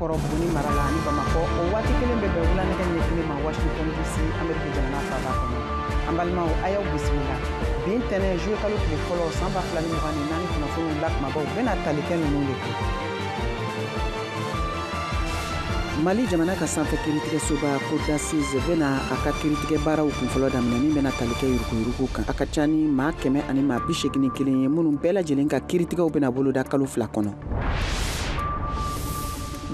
kɔrɔ Buguni mara la ani Bamakɔ o waati kelen bɛ bɛn wulanɛgɛ ɲɛ kelen ma Washington DC Amérique jamana faaba kɔnɔ. An balimaw a y'aw bisimila. Bi ntɛnɛn juillet kalo tile fɔlɔ san 2024 kunnafoniw la kumabaw bɛna tali kɛ ninnu de kan. Mali jamana ka sanfɛ kiiritigɛsoba Cour d'assises bɛna a ka kiiritigɛ baaraw kunfɔlɔ daminɛ min bɛna tali kɛ yuruguyurugu kan. A ka ca ni maa 100 ani maa 81 ye minnu bɛɛ lajɛlen ka kiiritigɛw bɛna boloda kalo 2 kɔnɔ.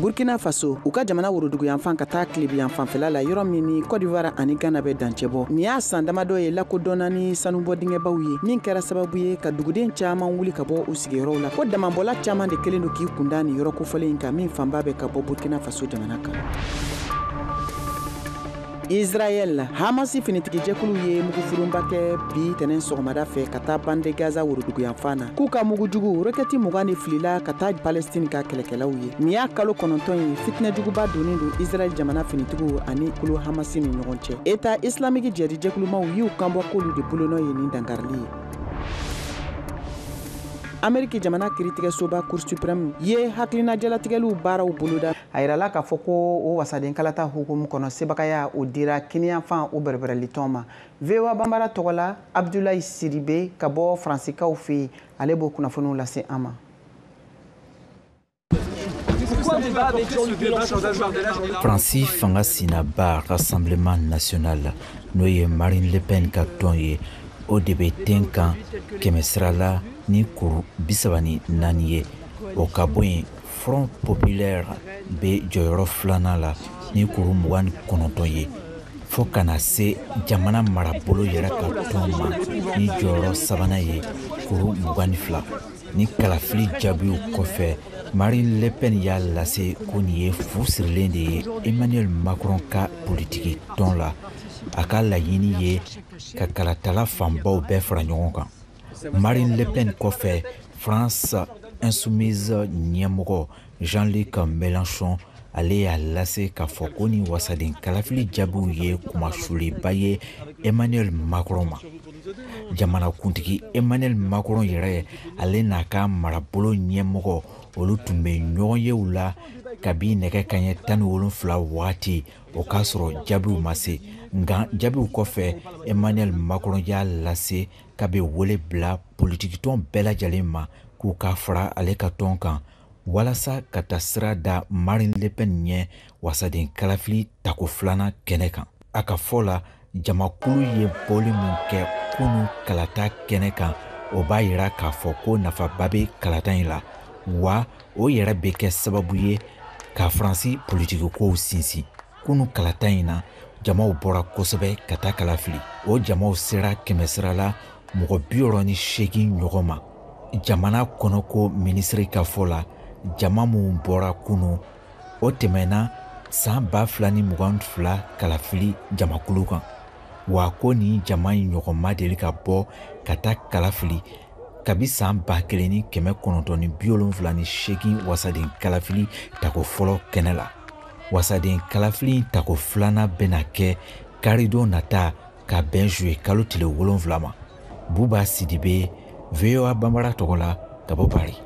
Burkina Faso u ka jamana worodugu yanfan ka taa Kilebi yanfanfɛla la yɔrɔ min ni Côte d'Ivoire ani Ghana bɛ dancɛ bɔ. Nin y'a san damadɔ ye lakodɔnna ni sanubɔ dingɛbaw ye min kɛra sababu ye ka duguden caman wuli ka bɔ u sigiyɔrɔw la. Ko damabɔla caman de kelen don k'i kunda ni yɔrɔ kofɔlen kan min fanba bɛ ka bɔ Burkina Faso jamana kan. Israël Hamasi finitigijɛkulu ye mugufurunba kɛ bi tɛnɛn sɔgɔmada fɛ ka taa bande Gaza worodugu yanfan na. K'u ka mugujugu rokɛti 20 de filila ka taa Palestine ka kɛlɛkɛlaw ye. Nin y'a kalo 9 ye fitinɛjuguba donnen don Israël jamana finitigiw ani kulu Hamasi ni ɲɔgɔn cɛ. État islamique jɛrijɛkulumaw y'u kanbɔ k'olu de bolonɔ ye nin dankarili ye. Amérique jamana kiiritigɛsoba Cour suprême ye hakilinajalatigɛliw baaraw boloda. A yirala k'a fɔ ko o wasaden kalata hukumu kɔnɔ sebagaya o dira kiniyanfan o bɛrɛbɛrɛlitɔn ma. VOA Bambara tɔgɔ la Abdoulaye Sidibe ka bɔ Fransikaw fɛ yen ale b'o kunnafoniw lase an ma. Fransi fanga sinaba Rassemblement national n'o ye Marine Le Pen ka tɔn ye o de bɛ ten kan kɛmɛ sira la ni kuru 34 ye o ka bɔ yen Front Populaire bɛ jɔyɔrɔ 2nan la ni kuru 29 ye fo kana se jamana marabolo yɛrɛ ka tɔn ma ni jɔyɔrɔ 3nan ye kuru 22 ni kalafili jaabiw kɔfɛ Marine Le Pen y'a lase ko nin ye fu sirilen de ye Emmanuel Macron ka politiki tɔn la a ka laɲini ye ka kalatala fanbaw bɛɛ fara ɲɔgɔn kan. Marine Le Pen kɔfɛ France Insoumise ɲɛmɔgɔ Jean-Luc Mélenchon ale y'a lase k'a fɔ ko ni wasaden kalafili jaabiw ye kumasuliba ye Emmanuel Macron ma. Jamanakuntigi Emmanuel Macron yɛrɛ ale n'a ka marabolo ɲɛmɔgɔ olu tun bɛ ɲɔgɔn ye u la kabi nɛgɛ kaɲɛ 17 waati o k'a sɔrɔ jaabiw ma se. Nka jaabiw kɔfɛ Emmanuel Macron y'a lase k'a bɛ wele bila politikitɔn bɛɛ lajɛlen ma k'u ka fara ale ka tɔn kan walasa ka taa sira da Marine Le Pen ɲɛ wasaden kalafili tako 2nan kɛnɛ kan. A ka fɔ la jamakulu ye bɔli min kɛ kunu kalata kɛnɛ kan o b'a yira k'a fɔ ko nafaba bɛ kalata in la wa o yɛrɛ bɛ kɛ sababu ye ka Faransi politikikow sinsin. Kunu kalata in na jamaw bɔra kosɛbɛ ka taa kalafili. O jamaw sera kɛmɛ sira la mɔgɔ 68 ɲɔgɔn ma. Jamana kɔnɔko minisiri ka fɔ la jama mun bɔra kunu o tɛmɛna san 2022 kalafili jamakulu kan wa ko ni jama in ɲɔgɔn ma deli ka bɔ ka taa kalafili kabi san 1978 wasaden kalafili tako fɔlɔ kɛnɛ la. Wasaden kalafili tako 2nan bɛna kɛ karidon nata ka bɛn juillet kalo tile 7 ma. Buba Sidibe VOA Bambara tɔgɔ la ka bɔ Paris.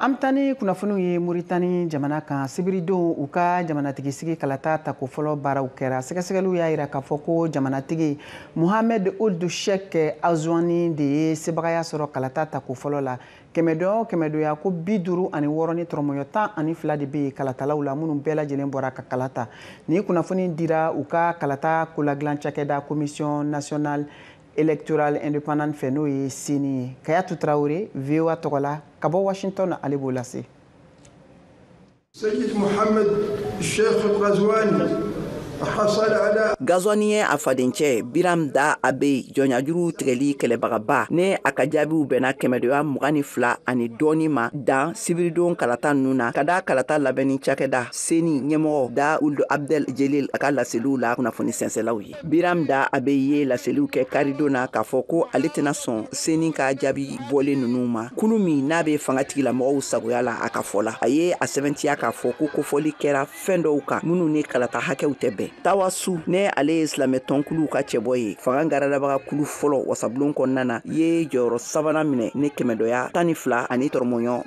An bɛ taa ni kunnafoniw ye Moritani jamana kan sibiridenw u ka jamanatigi sigi kalata tako fɔlɔ baaraw kɛra. Sɛgɛsɛgɛliw y'a jira k'a fɔ ko jamanatigi Mohamed Ould Cheikh Azwani de ye sebagaya sɔrɔ kalata tako fɔlɔ la. Kɛmɛdɔya ko 56 ni tɔrɔmɔɲɔ 12 de bɛ yen kalatalaw la minnu bɛɛ lajɛlen bɔra ka kalata. Ni kunnafoni dira u ka kalata koladilan cakɛda Commission nationale électorale indépendante fɛ n'o ye CENI ye. Kayatu Traoré VOA tɔgɔ la ka bɔ Washington ale b'o lase. Seyid Mohamed Cheikh Ghazouani Gazwani ye a fadencɛ Biram Da Abe jɔnyajuru tigɛli kɛlɛbagaba ne a ka jaabiw bɛnna 122 ani dɔɔni ma dan sibiridon kalata ninnu na ka da kalata labɛnni cakɛda CENI ɲɛmɔgɔ Da Ould Abdel Jelil a ka laseliw la kunnafoni sɛnsɛlaw ye. Biram Da Abe ye laseliw kɛ karidon na k'a fɔ ko ale tɛna sɔn CENI ka jaabi bɔlen ninnu ma kulu min n'a bɛ fanga tigilamɔgɔw sagoya la a ka fɔ la. A ye a sɛbɛntiya k'a fɔ ko kofɔli kɛra fɛn dɔw kan minnu ni kalata hakɛw tɛ bɛn. Tawasu ne ale Islamɛ tɔnkulu ka cɛbɔ ye fanga garalabaga kulu fɔlɔ wasabulon kɔnɔna ye jɔyɔrɔ sabanan minɛ ni kɛmɛdɔya 12 ani tɔrɔmɔɲɔ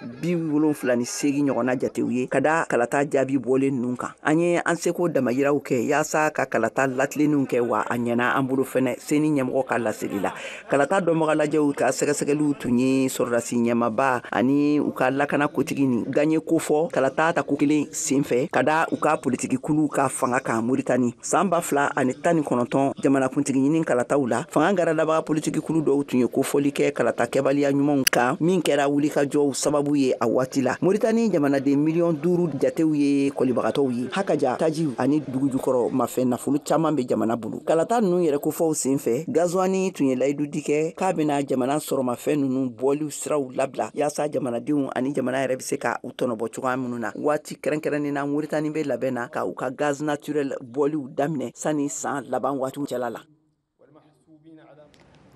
78 ɲɔgɔnna jatew ye ka da kalata jaabi bɔlen ninnu kan. An ye an seko damayiraw kɛ yaasa ka kalata latilenninw kɛ wa a ɲɛna an bolo fɛnɛ seni ɲɛmɔgɔ ka laseli la. Kalata dɔnbaga lajɛw ka sɛgɛsɛgɛliw tun ye sɔrɔdasi ɲɛmaba ani u ka lakana kotigi ni gagné ko fɔ kalata ta ko kelen senfɛ ka da u ka politiki kulu ka fanga kan Moritani. San 2019 jamanakuntigi ɲini kalataw la fanga garalabaga politiki kulu dɔw tun ye kofɔli kɛ kalata kɛbaliya ɲumanw kan min kɛra wulikajɔw sababu ye a waati la. Moritani jamanaden 5 jatew ye kɔlibagatɔw ye. Hakaja, Tajiw ani dugujukɔrɔ mafɛn nafolo caman bɛ jamana bolo. Kalata ninnu yɛrɛ kofɔw senfɛ Gazwani tun ye layidu di kɛ k'a bɛna jamana sɔrɔmafɛn ninnu bɔliw siraw labila yaasa jamanadenw ani jamana yɛrɛ bɛ se ka u tɔnɔbɔ cogoya minnu na. Waati kɛrɛnkɛrɛnnen na Moritani bɛ labɛn na ka u ka gaz naturel bɔliw daminɛ sani san laban waatiw cɛla la.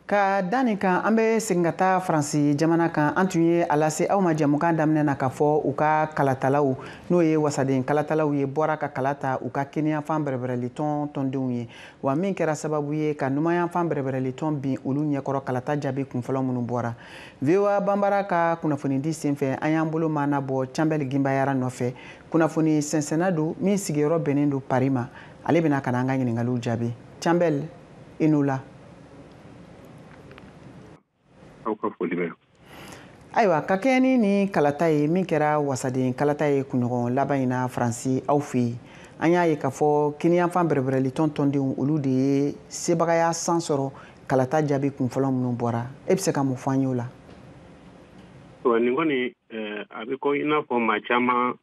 Ka dani kan an bɛ segin ka taa Faransi jamana kan an tun ye a lase aw ma jɛmukan daminɛ na ka fɔ u ka kalatalaw n'o ye wasaden kalatalaw ye bɔra ka kalata u ka kɛnɛyafan bɛrɛbɛrɛli tɔndenw ye wa min kɛra sababu ye ka numanyanfan bɛrɛbɛrɛli tɔn bin olu ɲɛkɔrɔ kalata jaabi kunfɔlɔ minnu bɔra. VOA Banbara ka kunnafoni di senfɛ an y'an bolo maana bɔ Cambɛl Ginbayara nɔfɛ kunnafoni sɛnsɛnna don min sigiyɔrɔ bɛnnen don Paris ma ale bɛna ka na an ka ɲininkaliw jaabi. Cambɛl, i n'u la. Ayiwa ka kɛ ni kalata ye min kɛra wasaden kalata ye kunɲɔgɔn laban in na Faransi aw fɛ yen an y'a ye k'a fɔ kɛnɛyafan bɛrɛbɛrɛli tɔndenw olu de ye sebagaya san sɔrɔ kalata jaabi kunfɔlɔ minnu bɔra e bɛ se ka mun fɔ an ye o la? Nin kɔni a bɛ ko i n'a fɔ maa caman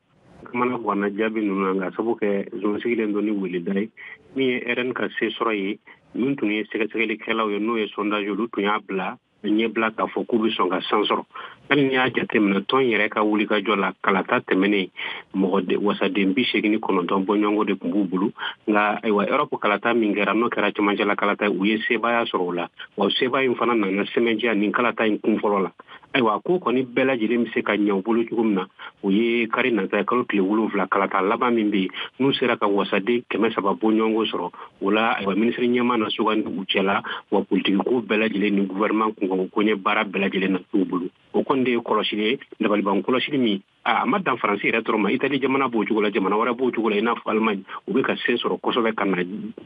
kamana guwanna jaabi ninnu na nka sabu kɛ zone sigilen don ni weleda ye min ye RN ka se sɔrɔ ye min tun ye sɛgɛsɛgɛlikɛlaw ye n'o ye sondage olu tun y'a bila ɲɛbila k'a fɔ k'u bɛ sɔn ka san sɔrɔ hali ni y'a jateminɛ tɔn yɛrɛ ka wulikajɔ la kalata tɛmɛnen wasaden 89 bɔɲɔgɔnko de tun b'u bolo nka ayiwa Europe kalata min kɛra n'o kɛra cɛmancɛla kalata u ye sebaya sɔrɔ o la wa sebaya in fana nana sɛmɛntiya nin kalata in kun fɔlɔ la. Ayiwa ko kɔni bɛɛ lajɛlen bɛ se ka ɲɛ u bolo cogo min na o ye kari nata ye kalo tile 7 kalata laban min bɛ yen n'u sera ka wasaden 300 bɔɲɔgɔnko sɔrɔ o la ayiwa minisiri ɲɛmaa na sugandi u cɛla wa politiki ko bɛɛ lajɛlen ni gouvernement kunkan ko ɲɛ baara bɛɛ lajɛlen na t'u bolo o kɔni de ye kɔlɔsili ye dabaliban kɔlɔsili min a ma dan Faransi yɛrɛ dɔrɔn ma Itali jamana b'o cogo la jamana wɛrɛ b'o cogo la i n'a fɔ Allemagne u bɛ ka se sɔrɔ kosɛbɛ ka na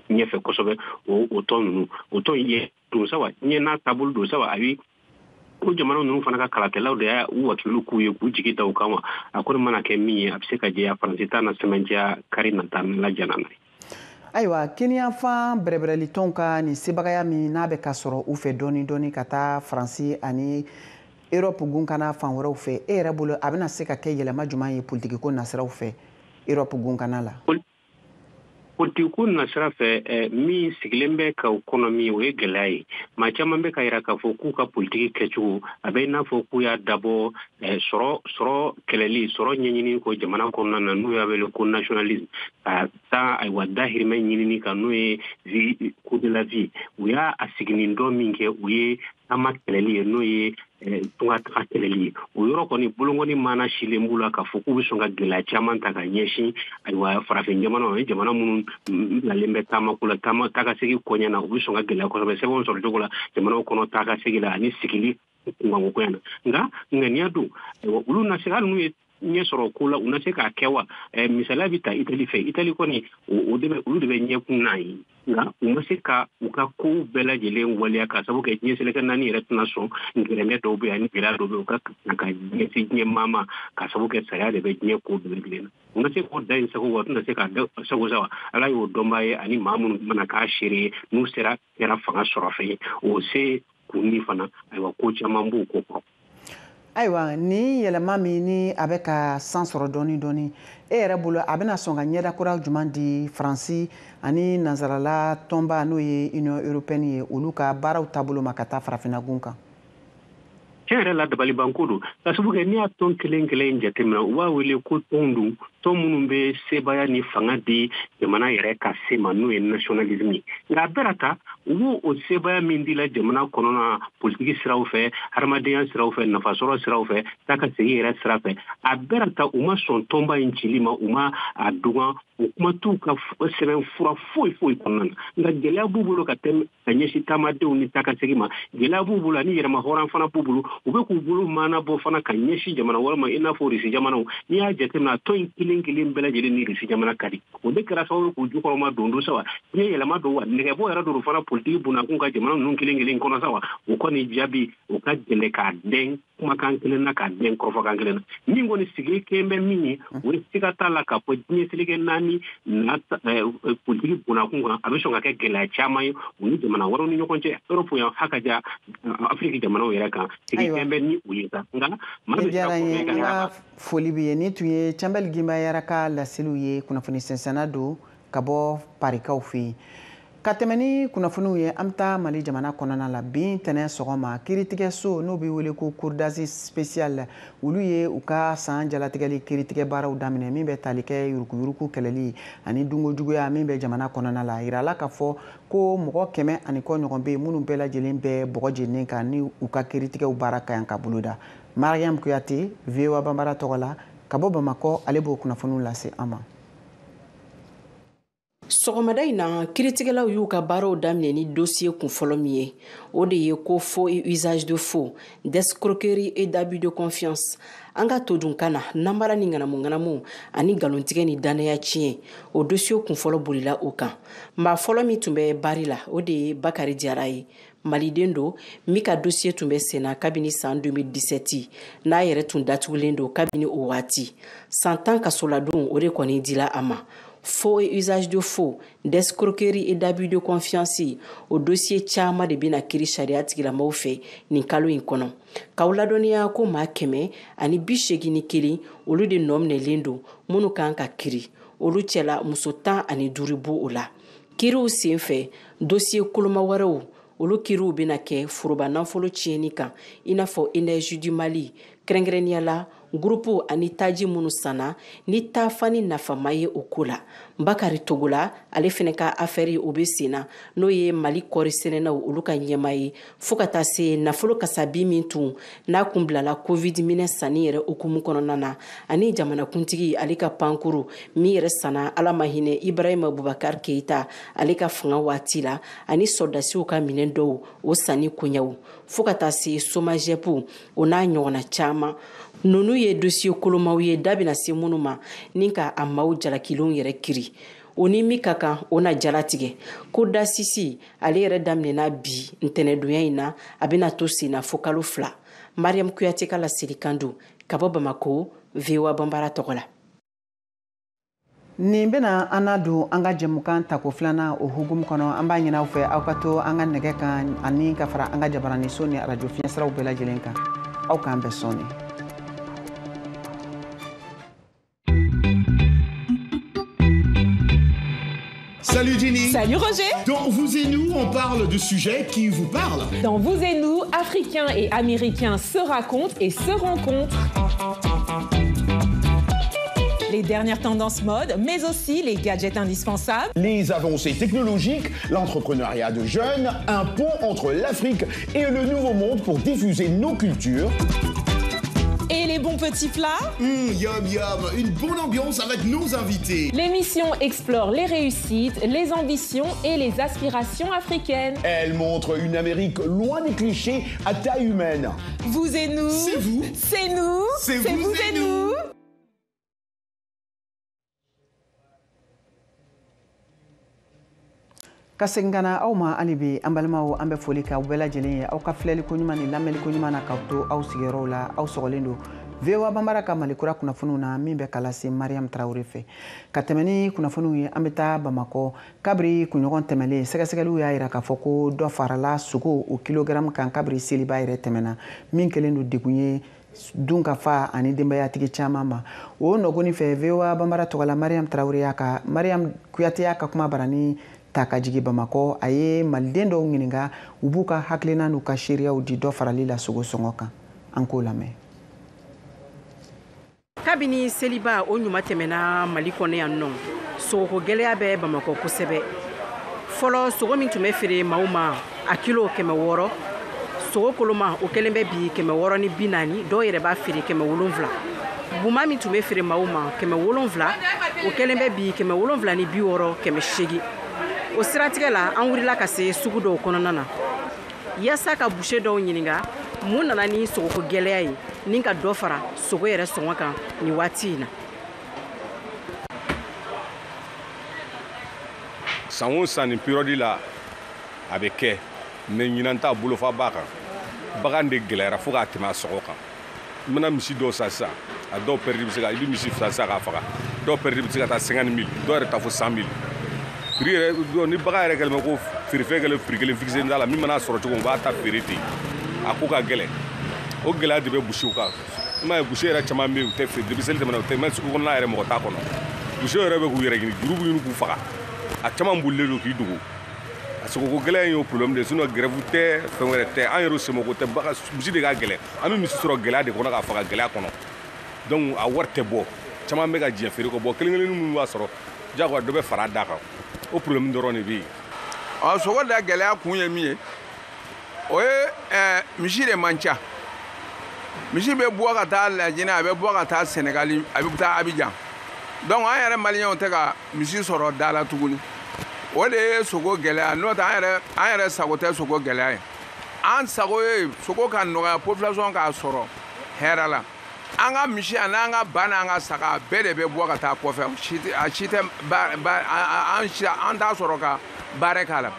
ɲɛfɛ kosɛbɛ o tɔn ninnu o tɔn ye don sawa ɲɛ n'a taabolo don sawa a bi ko jamana ninnu fana ka kalatɛlaw de y'a u wakilu k'u ye k'u jigi da u kan wa a kɔni mana kɛ min ye a bɛ se ka jɛya Faransi ta na sɛmɛntiya kari nata la jana na. Ayiwa kɛnɛyafan bɛrɛbɛrɛli tɔnw ka nin sebagaya min n'a bɛ ka sɔrɔ u fɛ dɔɔni dɔɔni ka taa Faransi ani Europe gunkana fan wɛrɛw fɛ e yɛrɛ bolo a bɛna se ka kɛ yɛlɛma jumɛn ye politiki ko nasiraw fɛ Europe gunkana la? Politiki ko nasira fɛ min sigilen bɛ ka o kɔnɔ min o ye gɛlɛya ye maa caman bɛ ka yira k'a fɔ k'u ka politiki kɛcogo a bɛ i n'a fɔ k'u y'a dabɔ sɔrɔ kɛlɛli sɔrɔ ɲɛɲini ko jamana kɔnɔna na n'u y'a wele ko nationalisme ka taa ayiwa dahirimɛ ɲinini kan n'o ye vie coût de la vie u y'a siginin dɔ min kɛ u ye taama kɛlɛli ye n'o ye tunga kɛlɛli ye o yɔrɔ kɔni bolokɔni mana silen b'u la k'a fɔ k'u bɛ sɔn ka gɛlɛya caman ta ka ɲɛsin ayiwa farafin jamana o ye jamana minnu bilalen bɛ taamako la taakasegin kɔɲɛ na u bɛ sɔn ka gɛlɛya kosɛbɛ sɛbɛnw sɔrɔ cogo la jamanaw kɔnɔ taakasegin la ani sigili kunkanko na nka ŋaniya don olu na se hali n'u ye ɲɛ sɔrɔ ko la u na se k'a kɛ wa misaliya bɛ ta Itali fɛ Itali kɔni olu de bɛ ɲɛkun n'a ye nka u ma se ka u ka kow bɛɛ lajɛlen waleya ka sabu kɛ diɲɛ seleke naani yɛrɛ tɛna sɔn gɛrɛmɛ dɔw bɛ yen ani gɛlɛya dɔw bɛ yen u ka ɲɛsin diɲɛ maa ma ka sabu kɛ sariya de bɛ diɲɛ ko bɛɛ lajɛlen na u na se k'o da yen sago wa u tɛna se k'a da sago sa wa ala y'o dɔnbaa ye ani maa minnu mana k'a seere ye n'u sera kɛra fanga sɔrɔ fɛ ye o se kun ni fana ayiwa ko caman b'o ko kɔrɔ. Ayiwa ni yɛlɛma min ni a bɛ ka san sɔrɔ dɔɔni dɔɔni e yɛrɛ bolo a bɛna sɔn ka ɲɛdakura jumɛn di Faransi ani nansarala tɔnba n'o ye Union européenne ye olu ka baaraw taabolo ma ka taa farafinna gun kan? Tiɲɛ yɛrɛ la dabalibanko don ka sabu kɛ n'i y'a tɔn kelen kelen jateminɛ u b'a wele ko tɔn don tɔn minnu bɛ sebaya ni fanga di jamana yɛrɛ ka se ma n'o ye nationalisme ye nka a bɛɛ ta u b'o o sebaya min dila jamana kɔnɔna politiki siraw fɛ hadamadenya siraw fɛ nafasɔrɔ siraw fɛ taa ka segin yɛrɛ sira fɛ a bɛɛ ta u ma sɔn tɔnba in cili ma u ma a dogon o kuma t'u ka sɛbɛn fura foyi kɔnɔna na nka gɛlɛya b'u bolo ka tɛmɛ ka ɲɛsin taamadenw ni takasegi ma gɛlɛya b'u bolo ani yɛrɛma hɔrɔn fana b'u bolo u bɛ k'u bolo maana bɔ fana ka ɲɛsin jamana wɛrɛ ma i n'a fɔ risi jamanaw n'i y'a jateminɛ tɔn in kelen bɛɛ lajɛlen ni risi jamana ka di o de kɛra sababu k'u jukɔrɔma don sa wa ni ye yɛlɛma don wa nɛgɛbɔ yɛrɛ don fana politiki bunakun ka jamana ninnu kelen kɔnɔ sa wa o kɔni jaabi o ka gɛlɛ k'a dɛn kumakan kelen na k'a dɛn kɔrɔfɔkan kelen na min kɔni sigi kelen bɛ min ye o ye siga t'a la k'a fɔ diɲɛ seleke naani na politiki bunakun kan a bɛ sɔn ka kɛ gɛlɛya caman ye u ni jamana wɛrɛw ni ɲɔgɔn cɛ Europe yan hakaja Afrique jamanaw yɛrɛ kan sigi kelen bɛ ni u ye sa nka nka foli b'i ye ni tun ye Cɛnbɛli Gimba Yara ka laseliw ye kunnafoni sɛnsɛnna don ka bɔ parikaw fɛ yen ka tɛmɛ ni kunnafoniw ye an bɛ taa Mali jamana kɔnɔna la bi ntɛnɛn sɔgɔma kiiritigɛso n'o bɛ wele ko Cour d'assises spéciale olu ye u ka san jalatigɛli kiiritigɛ baaraw daminɛ min bɛ tali kɛ yuruguyurugu kɛlɛli ani dunkojuguya min bɛ jamana kɔnɔna la a yirala k'a fɔ ko mɔgɔ 100 ani kɔ ɲɔgɔn bɛ yen minnu bɛɛ lajɛlen bɛ bɔgɔ jeninnen kan ni u ka kiiritigɛw baara ka yan ka boloda Mariam Kuyate VOA Banbara tɔgɔ la ka bɔ Bamakɔ ale b'o kunnafoniw lase an ma. Sɔgɔmada in na kiiritigɛlaw y'u ka baaraw daminɛ ni dossier kunfɔlɔ min ye o de ye ko faux et usage de faux, d'escroquerie et d'abus de confiance. An ka to dun kana nambara ni ŋanamu ani galontigɛ ni danaya tiɲɛ o dossier kunfɔlɔ bolila o kan. Maa fɔlɔ min tun bɛ bari la o de ye Bakari Diarra ye. Maliden do min ka dossier tun bɛ senna kabini san 2017 n'a yɛrɛ tun datugulen do kabini o waati. San 10 kasoladon o de kɔni dila a ma. Faux et usage de faux, d'escroquerie et d'abus de confiance o dossier caman de bɛna kiiri sariya tigilamɔgɔw fɛ nin kalo in kɔnɔ. K'aw ladɔnniya ko maa 181 olu de nɔ minɛlen don minnu kan ka kiiri olu cɛla muso 15 b'o o la. Kiiriw senfɛ dossier koloma wɛrɛw olu kiiriw bɛna kɛ foroba nafolo tiɲɛni kan i n'a fɔ Énergie du Mali kɛrɛnkɛrɛnnenya la groupe ani taji minnu sanna ni taafani nafama ye o ko la. Bakari Togola ale fɛnɛ ka affaire o bɛ senna n'o ye Mali kɔɔri sɛnɛnaw olu ka ɲɛma ye fo ka taa se nafolo kasabi min tun n'a kun bilala Covid minɛ sanni yɛrɛ okumu kɔnɔna na ani jamanakuntigi ale ka pankuru min yɛrɛ sanna ala ma hinɛ Ibrahima Boubacar Keita ale ka fanga waati la ani soldasiw ka minɛn dɔw o sanni koɲɛw fo ka taa se SOMAGEP o n'a ɲɔgɔnna caman. Nunu ye dossier kolomaw ye da bɛna se minnu ma ni ka a maaw jalakilenw yɛrɛ kiri o ni min ka kan o na jalatigɛ. Cour d'assises ale yɛrɛ daminɛna bi ntɛnɛdonya in na a bɛna to senna fo kalo 2. Mariam Kuyate ka laselikan don ka bɔ Bamako VOA Banbara tɔgɔ la. Nin bɛna an na don an ka jɛmukan tako filanan o hukumu kɔnɔ an b'a ɲini aw fɛ aw ka to an ka nɛgɛ kan ani ka fara an ka jabaraniso ni radio fiɲɛsiraw bɛɛ lajɛlen kan aw k'an bɛɛ sɔnni. Salut Jenny. Salut Roger. Dans Vous et nous, on parle de sujets qui vous parlent. Dans Vous et nous, Africains et Américains se racontent et se rencontrent. Les dernières tendances mode, mais aussi les gadgets indispensables. Les avancées technologiques, l'entrepreneuriat de jeunes, un pont entre l'Afrique et le Nouveau Monde pour diffuser nos cultures. Et les bons petits plats. Yum yum, une bonne ambiance avec nos invités. L'émission explore les réussites, les ambitions et les aspirations africaines. Elle montre une Amérique loin des clichés à taille humaine. Vous et nous. C'est vous. C'est nous. C'est vous et nous. Ka segin ka na aw ma hali bi an balimaw an bɛ foli kɛ aw bɛɛ lajɛlen ye aw ka filɛli ko ɲuman ni lamɛnni ko ɲuman na k'aw to aw sigiyɔrɔw la aw sɔgɔlen don VOA Banbara ka malikura kunnafoniw na min bɛ kala se Mariam Traoré fɛ ka tɛmɛ ni kunnafoniw ye an bɛ taa Bamakɔ kabiri kunɲɔgɔn tɛmɛlen sɛgɛsɛgɛliw y'a yira k'a fɔ ko dɔ farala sogo o kilogramme kan kabiri seliba yɛrɛ tɛmɛna min kɛlen don degun ye dun ka fa ani denbayatigi caman ma o nɔgɔni fɛ VOA Banbara tɔgɔ la Mariam Traoré Mariam Kuyate y'a ka kuma barani ta ka jigi Bamakɔ a ye maliden dɔw ɲininka u b'u ka hakilina n'u ka seereyaw di dɔ farali la sogo sɔngɔ kan an k'o lamɛn. Kabini seliba o ɲuma tɛmɛna Mali kɔnɔ yan nɔ sogoko gɛlɛya bɛ Bamakɔ kosɛbɛ fɔlɔ sogo min tun bɛ feere maaw ma a kilo 600 sogo koloma o kɛlen bɛ bi 640 dɔw yɛrɛ b'a feere 700 buma min tun bɛ feere maaw ma 770 o kɛlen bɛ bi 760 o siratigɛ la an wulila ka se sugu dɔw kɔnɔna na yaasa ka boucher dɔw ɲininka mun nana ni sogoko gɛlɛya ye ni ka dɔ fara sogo yɛrɛ sɔngɔ kan ni waati in na. San o san nin période la a bɛ kɛ mais ɲinan t'a bolo fa b'a kan bagan de gɛlɛyara fo k'a tɛmɛ a sɔgɔ kan i mana misi dɔw san sisan a dɔw perdre bɛ se ka i bɛ misi fila san k'a faga dɔw perdre bɛ se ka taa 50 000 dɔw yɛrɛ taa fo 100 000 prix yɛrɛ ni bagan yɛrɛ kɛlen bɛ ko feerefɛn kɛlen prix kelen fixé t'a la min mana sɔrɔ cogo min u b'a ta feere ten a ko ka gɛlɛn o gɛlɛya de bɛ boucher kan i m'a ye boucher yɛrɛ caman bɛ yen u tɛ feere depuis seli tɛmɛna u tɛ même sugu kɔnɔna yɛrɛ mɔgɔ t'a kɔnɔ boucher yɛrɛ bɛ k'u yɛrɛ ɲini juru b'u ɲini k'u faga a caman bolilen don k'i dogo a sogoko gɛlɛya in y'o problème de sinon grève tɛ fɛn wɛrɛ tɛ an yɛrɛ semoko tɛ misi de ka gɛlɛn an bɛ misi sɔrɔ gɛlɛya de kɔnɔ k'a faga gɛlɛya kɔnɔ donc a wari tɛ bɔ caman bɛ ka diɲɛ feere kɔ bɔ kelen-kelen minnu b'a sɔrɔ diyagoya dɔ bɛ fara a da kan o problème dɔrɔn de bɛ yen. Sogo da gɛlɛya kun ye min ye o ye misi de man ca misi bɛ bɔ ka taa Lajinɛ a bɛ bɔ ka taa Sénégal a bɛ taa Abidjan donc an yɛrɛ maliyɛnw tɛ ka misi sɔrɔ da la tuguni o de ye sogo gɛlɛya n'o tɛ an yɛrɛ sago tɛ sogo gɛlɛya ye an sago ye sogo ka nɔgɔya population k'a sɔrɔ hɛrɛ la an ka misi ani an ka ba n'an ka saga bɛɛ de bɛ bɔ ka taa kɔfɛ a si tɛ an t'a sɔrɔ ka baara k'a la.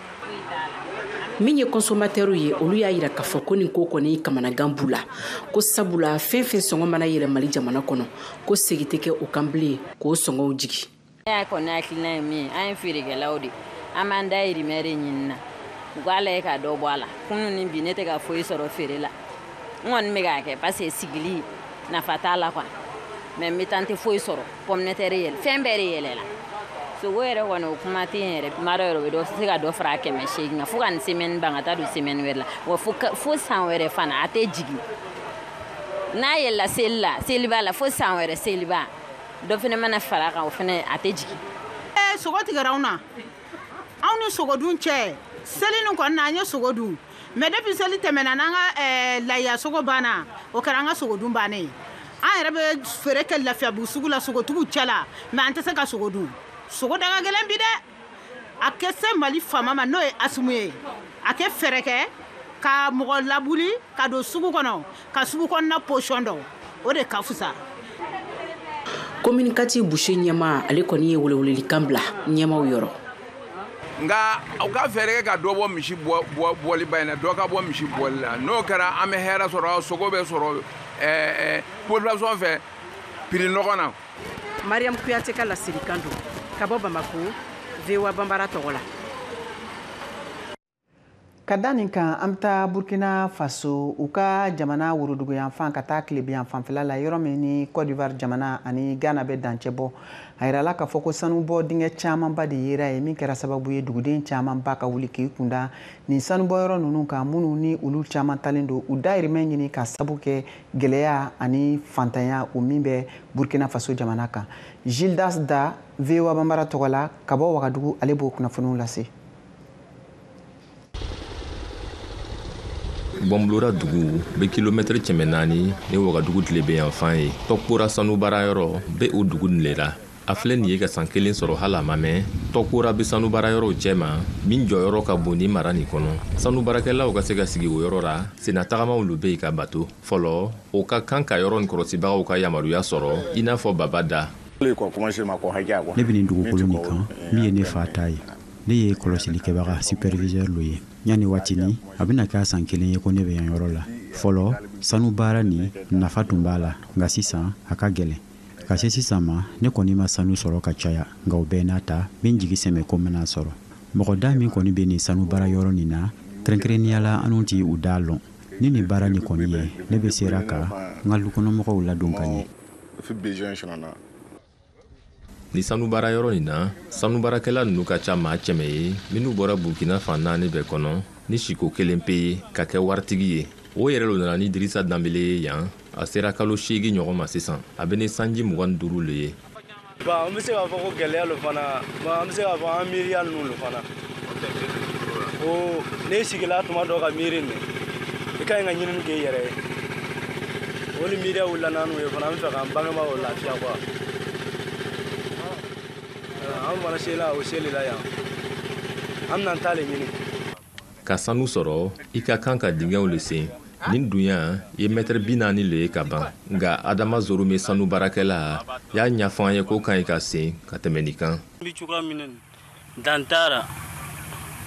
min ye consommateurs ye olu y'a yira k'a fɔ ko nin ko kɔni kamanagan b'u la ko sabula fɛn fɛn sɔngɔ mana yɛlɛ Mali jamana kɔnɔ ko segi tɛ kɛ o kan bilen k'o sɔngɔw jigi. y'a kɔni hakilina ye min ye an ye feerekɛlaw de an b'an dahirimɛ de ɲini na u k'a lajɛ ka dɔ bɔ a la kunun ni bi ne tɛ ka foyi sɔrɔ feere la n kɔni bɛ k'a kɛ parce que sigili nafa t'a la quoi mais n bɛ taa n tɛ foyi sɔrɔ pomme de terre yɛlɛ fɛn bɛɛ de yɛlɛla sogo yɛrɛ kɔni o kuma tɛ yen yɛrɛ kuma dɔ yɛrɛ bɛ se ka dɔ fara 800 kan fo ka nin semaine ban ka taa don semaine wɛrɛ la wa fo san wɛrɛ fana a tɛ jigin n'a yɛlɛla seli la seli b'a la fo san wɛrɛ seli b'a dɔ fana mana fara kan o fana a tɛ jigin. Sogo tigɛra anw na anw ni sogodun cɛ seli nin kɔni na an ye sogo dun mais depuis seli tɛmɛna n'an ka lahiya sogo banna o kɛra an ka sogodun bannen ye an yɛrɛ bɛ feere kɛ lafiyabugu sugu la sogotigiw cɛ la mais an tɛ se ka sogo dun sogo da ka gɛlɛn bi dɛ a kɛ se Mali faama ma n'o ye Asimu ye a kɛ fɛɛrɛ kɛ ka mɔgɔ labuli ka don sugu kɔnɔ ka sugu kɔnɔna position dɔn o de ka fisa. Communicatif boucher ɲɛma ale kɔni ye welewelekan bila ɲɛmaw yɔrɔ. Nka u ka fɛɛrɛ kɛ ka dɔ bɔ misi bɔli ba in na dɔ ka bɔ misi bɔli la n'o kɛra an bɛ hɛrɛ sɔrɔ sogo bɛ sɔrɔ population fɛ prix nɔgɔ na. Mariam Kuyate ka lasirikan don ka bɔ Bamako VOA Bambara tɔgɔ la. Ka da nin kan an bɛ taa Burkina Faso u ka jamana worodugu yanfan ka taa Tilebin yanfanfɛla la yɔrɔ min ni Côte d'Ivoire jamana ani Ghana bɛ dancɛ bɔ a yirala k'a fɔ ko sanubɔ dingɛ camanba de yera ye min kɛra sababu ye duguden camanba ka wuli k'i kunda nin sanubɔyɔrɔ ninnu kan minnu ni olu caman talen don u dahirimɛ ɲini ka sabu kɛ gɛlɛya ani fantanya o min bɛ Burkina Faso jamana kan. Gildas Da VOA Bambara tɔgɔ la ka bɔ Wagadugu ale b'o kunnafoniw lase. Bɔnbulora dugu bɛ kilomɛtɛrɛ 400 ni Wagadugu Tilebin yanfan ye Tɔkpora sanubara yɔrɔ bɛ o dugu nin de la a filɛ nin ye ka san 1 sɔrɔ hali a ma mɛn Tɔkpora bɛ sanubara yɔrɔw cɛma min jɔyɔrɔ ka bon ni mara nin kɔnɔ sanubarakɛlaw ka se ka sigi o yɔrɔ la senna tagamaw lu bɛ yen ka bato fɔlɔ o ka kan ka yɔrɔ nin kɔlɔsibagaw ka yamaruya sɔrɔ i n'a fɔ Babada. Ne bɛ nin dugukolo nin kan min ye ne fa ta ye ne ye kɔlɔsilikɛbaga superviseur lo ye yanni waatini a bɛna kɛ san 1 ye ko ne bɛ yan yɔrɔ la fɔlɔ sanu baara ni nafa tun b'a la nka sisan a ka gɛlɛn ka se sisan ma ne kɔni ma sanu sɔrɔ ka caya nka o bɛɛ n'a ta min jigi sɛmɛ ko mena sɔrɔ mɔgɔ da min kɔni bɛ nin sanu baara yɔrɔ nin na kɛrɛnkɛrɛnnenya la anw tɛ u da lɔn ni nin baara nin kɔni ye ne bɛ sera ka n ka dukɔnɔmɔgɔw ladon ka ɲɛ. Ni sanubara yɔrɔ nin na sanubarakɛla ninnu ka ca maa cɛmɛ ye minnu bɔra Burkina fan 4 bɛɛ kɔnɔ ni siko 1 pe ye ka kɛ waritigi ye o yɛrɛ lo nana ni Dirisa Dambele ye yan a sera kalo 8 ɲɔgɔn ma sisan a bɛ ni sanji 25 le ye. An bɛ se k'a fɔ ko gɛlɛya lo fana an bɛ se k'a fɔ an miiriya ninnu lo fana o ne sigila tuma dɔ ka miiri nin i ka ɲi ka ɲinini kɛ i yɛrɛ ye o ni miiriya wulila n'an ye fana an bɛ fɛ k'an bangebaaw lafiya quoi. an fana sela o seli la yan an bɛna taa le ɲini ka sanu sɔrɔ i ka kan ka dingɛw le sen nin dunya ye mɛtɛrɛ 40 le ye ka ban nka adama zorume sanu baarakɛla y'a ɲafɔ an ye ko kan ɲi ka sen ka tɛmɛ nin kan bi cogoya min na dan tara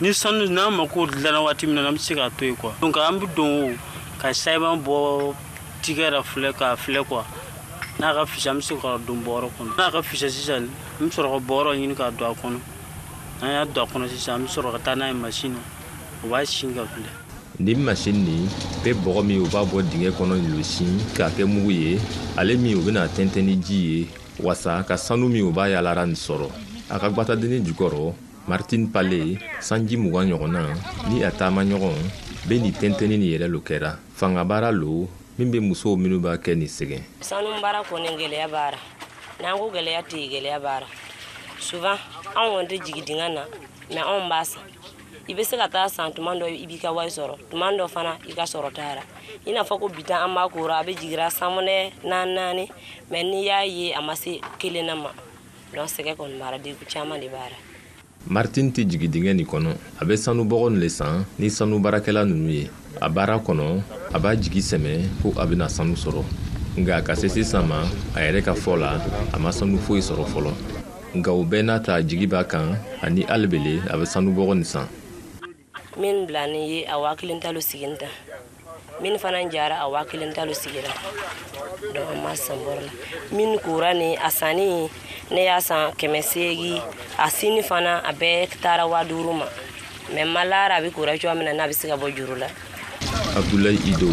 ni sanu n'an mako dilanna waati min na an bɛ se k'a to yen quoi donc an bɛ don ka sayiban bɔ tigɛ la filɛ k'a filɛ quoi n'a ka fisa an bɛ se ka don bɔrɔ kɔnɔ n'a ka fisa sisan an bɛ sɔrɔ ka bɔrɔ ɲini k'a don a kɔnɔ an y'a don a kɔnɔ sisan an bɛ sɔrɔ ka taa n'a ye machine o b'a sin ka filɛ nin machine nin bɛ bɔgɔ min u b'a bɔ dingɛ kɔnɔ losin k'a kɛ mugu ye ale min u bɛna tɛntɛn ni ji ye wasa ka sanu min u b'a yalara nin sɔrɔ a ka gwatadenni jukɔrɔ Martin Palais sanji 20 ɲɔgɔnna ni a taama ɲɔgɔn bɛ nin tɛntɛnni ni yɛrɛ lo kɛra fangabara lo min bɛ musow minnu b'a kɛ ni sɛgɛn sanu baara kɔni gɛlɛya baara n'an ko gɛlɛya tɛ gɛlɛya baara souvent anw kɔni tɛ jigin dingɛ na mais anw b'a san i bɛ se ka taa san tuma dɔ i b'i ka wari sɔrɔ tuma dɔ fana i ka sɔrɔ taara i n'a fɔ ko bi an b'a kora a bɛ jigira samunɛ naani mais n'i y'a ye a ma se kelen na ma donc sɛgɛ kɔni b'ara degun caman de b'ara Martin tɛ jigin dingɛ nin kɔnɔ a bɛ sanu bɔgɔ le san ni sanu baarakɛla ninnu ye a baara kɔnɔ a b'a jigi sɛmɛ ko a bɛna sanu sɔrɔ nka ka se sisan ma a yɛrɛ ka fɔ la a ma sanu foyi sɔrɔ fɔlɔ nka o bɛɛ n'a ta jigi b'a kan ani alibele a bɛ sanu bɔgɔ nin san min bila ni ye a 1000 talo sigin ta min fana jara a 1000 talo sigira donc an ma san bɔrɔ la min kura ni a sanni ne y'a san 800 a sini fana a bɛɛ taara 5000 ma mais malara a bɛ kura cogoya min na n'a bɛ se ka bɔ juru la Abdoulaye Ido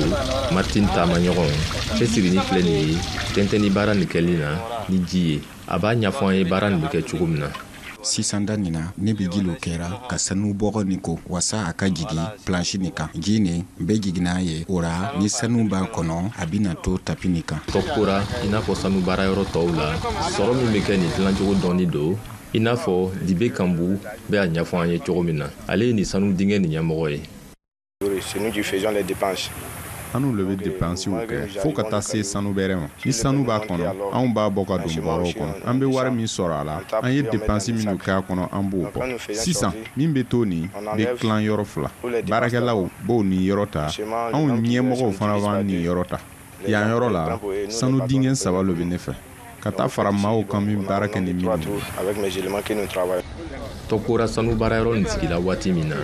Martin taama ɲɔgɔn cɛsiri ni filɛ nin ye tɛntɛnni baara nin kɛli na ni ji ye a b'a ɲɛfɔ an ye baara nin bɛ kɛ cogo min na sisan da nin na ne bɛ gilo kɛra ka sanu bɔgɔ nin ko wasa a ka jigi planche nin kan ji nin bɛ jigin'a ye o ra ni sanu b'a kɔnɔ a bɛna to tapi nin kan tɔkora i n'a fɔ sanu baarayɔrɔ tɔw la sɔrɔ min bɛ kɛ nin dilancogo dɔɔni don i n'a fɔ Dibe Kambu bɛ a ɲɛfɔ an ye cogo min na ale ye nin sanu dingɛ nin ɲɛmɔgɔ ye c'est nous qui faisons les dépenses anw le bɛ dépenses kɛ fo ka taa se sanu bɛrɛ ma ni sanu b'a kɔnɔ anw b'a bɔ ka don bɔrɔw kɔnɔ an bɛ wari min sɔrɔ a la an ye dépenses minnu k'a kɔnɔ an b'o bɔ sisan min bɛ to nin bɛ tilan yɔrɔ 2 baarakɛlaw b'o nin yɔrɔ ta anw ɲɛmɔgɔw fana b'an nin yɔrɔ ta yan yɔrɔ la sanu dingɛ 3 lo bɛ ne fɛ ka taa fara maaw kan min baara kɛ ni minnu tɔkora sanu baarayɔrɔ nin sigila waati min na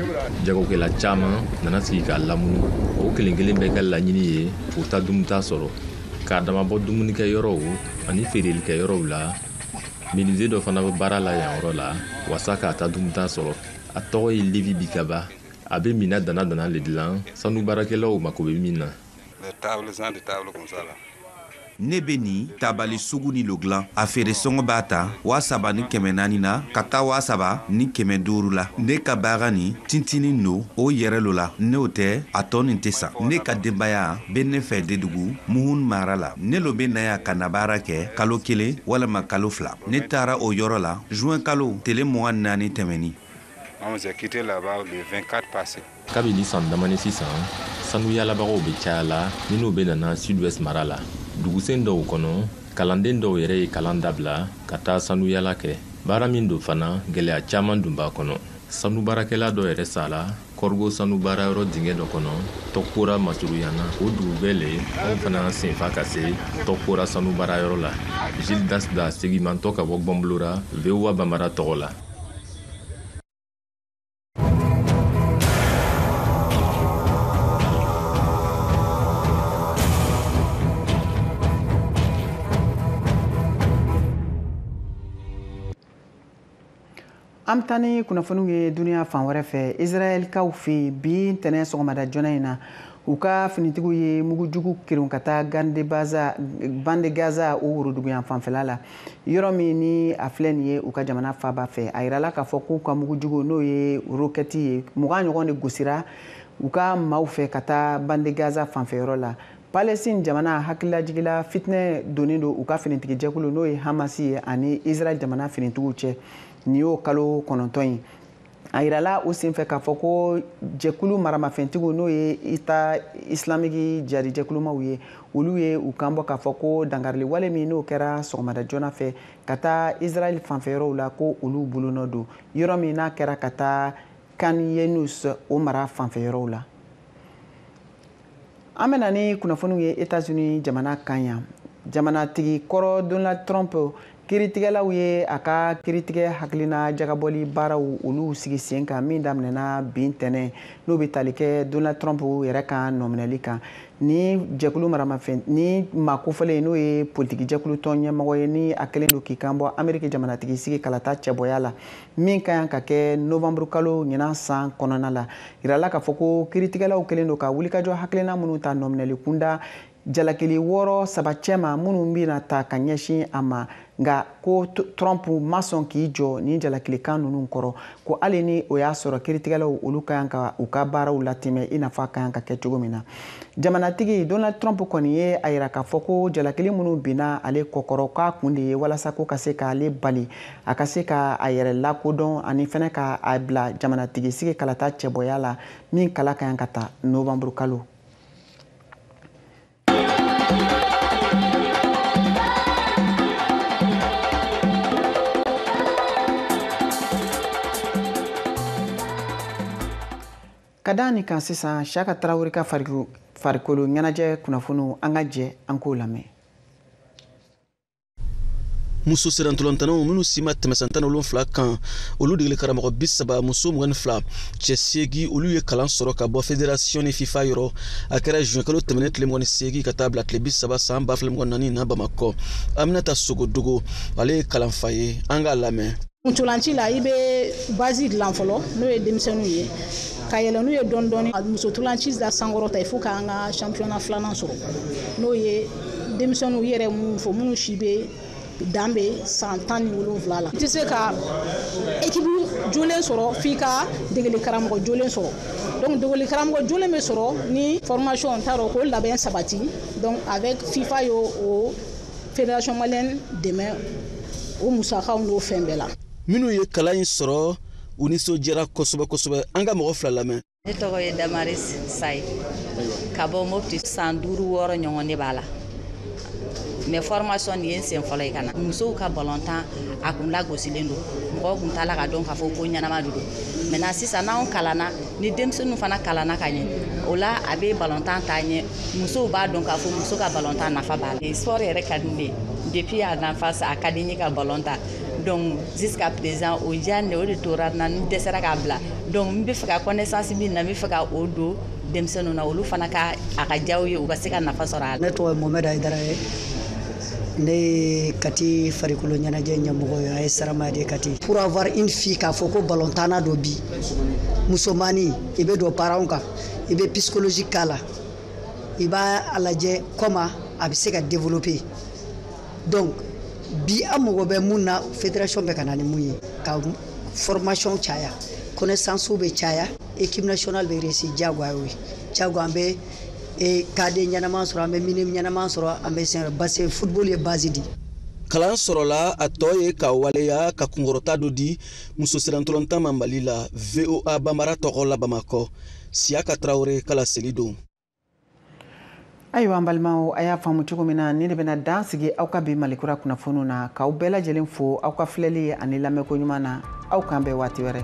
jagokɛla caman nana sigi k'a lamunu o kelen kelen bɛɛ ka laɲini ye k'u ta dumuni sɔrɔ k'a damabɔ dumunikɛyɔrɔw ani feerelikɛyɔrɔw la menuisier dɔ fana bɛ baara la yan yɔrɔ la wasa k'a ta dumuni sɔrɔ a tɔgɔ ye Levi Bikaba a bɛ mina dana le dilan sanu baarakɛlaw mako bɛ min na ne bɛ nin tabali sugu ni lo dilan a feere sɔngɔ b'a ta 3 ni 400 na ka taa 3 ni 500 la ne ka baara nin tintinin no o yɛrɛ lo la n'o tɛ a tɔ nin tɛ san ne ka denbaya bɛ ne fɛ Dedugu Muhun mara la ne lo bɛ na yan ka na baara kɛ kalo 1 walima kalo 2 ne taara o yɔrɔ la juin kalo tile 24 tɛmɛni on s'est quitté là-bas le 24 passé kabini san damani sisan sanu yalabagaw bɛ caya la ni n'u bɛ nana sud-ouest mara la dugusen dɔw kɔnɔ kalanden dɔw yɛrɛ ye kalan dabila ka taa sanu yala kɛ baara min don fana gɛlɛya caman dun b'a kɔnɔ sanu baarakɛla dɔ yɛrɛ sala kɔrgo sanu baarayɔrɔ dingɛ dɔ kɔnɔ tɔkora masuruyana o dugu bɛɛ le anw fana senfa ka se tɔkora sanu baarayɔrɔ la Gilles Dasda segimantɔ ka bɔ Gbɔnbolora VOA Bambara tɔgɔ la an bɛ taa ni kunnafoniw ye duniya fan wɛrɛ fɛ Israɛlikaw fɛ bi ntɛnɛn sɔgɔmada joona in na u ka finitigiw ye mugujugu kirin ka taa bande Gaza o woroduguyan fanfɛla la yɔrɔ min ni a filɛ nin ye u ka jamana faaba fɛ a yirala k'a fɔ k'u ka mugujugu n'o ye rokɛti ye 20 ɲɔgɔn de gosira u ka maaw fɛ ka taa bande Gaza fanfɛyɔrɔ la Palestine jamana hakililajigila fitinɛ donnen don u ka finitigijɛkulu n'o ye Hamas ye ani Israɛl jamana finitigiw cɛ nin y'o kalo 9 ye a yirala o senfɛ k'a fɔ ko jɛkulu maramafɛntigiw n'o ye État islamique jihadi jɛkulumaw ye olu ye u kan bɔ k'a fɔ ko dangarili wale min n'o kɛra sɔgɔmada joona fɛ ka taa Israël fanfɛyɔrɔw la ko olu bolonɔ don yɔrɔ min n'a kɛra ka taa Khan Younis o mara fanfɛyɔrɔw la. An bɛna ni kunnafoniw ye États-Unis jamana kan yan jamanatigi kɔrɔ Donald Trump kiiritigɛlaw ye a ka kiiritigɛ hakilina jagabɔli baaraw olu sigi sen kan min daminɛna bin tɛnɛ n'o bɛ tali kɛ Donald Trump yɛrɛ ka nɔminɛli kan ni jɛkulu maramafɛn ni maa kofɔlen n'o ye politiki jɛkulu tɔn ɲɛmɔgɔ ye ni a kɛlen don k'i kan bɔ Ameriki jamanatigi sigi kalata cɛbɔya la min ka kan ka kɛ novembre kalo ɲinan san kɔnɔna la yirala k'a fɔ ko kiiritigɛlaw kɛlen don ka wulikajɔ hakilina minnu ta nɔminɛli kunda jalakili 6 saba cɛma minnu bɛna ta ka ɲɛsin a ma nka ko Trump ma sɔn k'i jɔ ni jalakilikan ninnu kɔrɔ ko hali ni o y'a sɔrɔ kiiritigɛlaw olu ka kan ka u ka baaraw latɛmɛ i n'a fɔ a ka kan ka kɛ cogo min na jamanatigi Donald Trump kɔni ye a yira k'a fɔ ko jalakili minnu binna ale kɔkɔrɔ k'a kun de ye walasa ko ka se k'ale bali a ka se ka a yɛrɛ lakodɔn ani fɛnɛ ka a bila jamanatigi sigi kalata cɛbɔya la min kala ka kan ka ta novembre kalo. Kada ni kan sisan Shaka Traoré ka farikolo ɲɛnajɛ kunnafoniw an ka jɛ an k'o lamɛn. Muso serantolantanaw minnu si ma tɛmɛ san 17 kan olu degeli karamɔgɔ 30 muso 22 cɛ 8 olu ye kalan sɔrɔ ka bɔ fédération ni FIFA yɔrɔ a kɛra juin kalo tɛmɛnen tile 28 ka taa bila tile 30 san 2024 na Bamakɔ. Aminata Sogodogo ale ye kalanfa ye an k'a lamɛn. Musolanci la i bɛ base dilan fɔlɔ n'o ye denmisɛnninw ye ka yɛlɛ n'u ye dɔɔni dɔɔni musotolanci la sankɔrɔta il faut k'an ka championnat filanan sɔrɔ n'o ye denmisɛnninw yɛrɛ mun fɔ minnu si bɛ dan bɛ san 17 la. I tɛ se ka équipe jolen sɔrɔ f'i ka degeli karamɔgɔ jolen sɔrɔ donc degeli karamɔgɔ jolen bɛ sɔrɔ ni formation t'a dɔn ko labɛn sabati donc avec FIFA yo o fédération malienne dɛmɛ o musakaw n'o fɛn bɛɛ la. Minnu ye kalan in sɔrɔ u nisɔndiyara kosɛbɛ kosɛbɛ an ka mɔgɔ fila lamɛn. Ne tɔgɔ ye Damaris Sayi ka bɔ Mopti san 5-6 ɲɔgɔn de b'a la mais formation ni ye sen fɔlɔ ye ka na musow ka balontan a kun lagosilen don mɔgɔw kun t'a la ka dɔn k'a fɔ ko ɲɛnama de don maintenant sisan n'anw kalanna ni denmisɛnninw fana kalanna ka ɲɛ o la a bɛ balontan taa ɲɛ musow b'a dɔn k'a fɔ muso ka balontan nafa b'a la sport yɛrɛ ka di ne depuis à l'enfance a ka di n ye ka balontan donc jusqu'à présent o diya ne o de tora na n dɛsɛra k'a bila donc n bɛ fɛ ka connaissance min na n bɛ fɛ ka o don denmisɛnninw na olu fana ka a ka diya u ye u ka se ka nafa sɔrɔ a la. Ne tɔgɔ ye Mohamed Aïdara ye ne ye Kati farikolo ɲɛnajɛ ɲɛmɔgɔ ye a ye Sarama de Kati. Pour avoir une fille k'a fɔ ko balontanna dɔ bi musomani i bɛ don parents kan i bɛ psychologie k'a la i b'a lajɛ comment a bɛ se ka développer donc bi an mago bɛ mun na fédération bɛ ka na ni mun ye ka formation caya connaissance bɛ caya équipe nationale bɛ réussir diyagoya ye diyago an bɛ kaden ɲɛnaman sɔrɔ an bɛ minɛ ɲɛnaman sɔrɔ an bɛ sɛnɛ parce que football ye base di. Kalan sɔrɔla a tɔ ye ka waleya ka kunkɔrɔta dɔ di muso serantolontan ma Mali la VOA Bambara tɔgɔ la Bamakɔ Siaka Traoré kala seli don. Ayiwa an balimaw a y'a faamu cogo min na ni de bɛna dan sigi aw ka bi Malikura kunnafoniw na k'aw bɛɛ lajɛlen fo aw ka filɛli ani lamɛnko ɲuman na aw k'an bɛn waati wɛrɛ.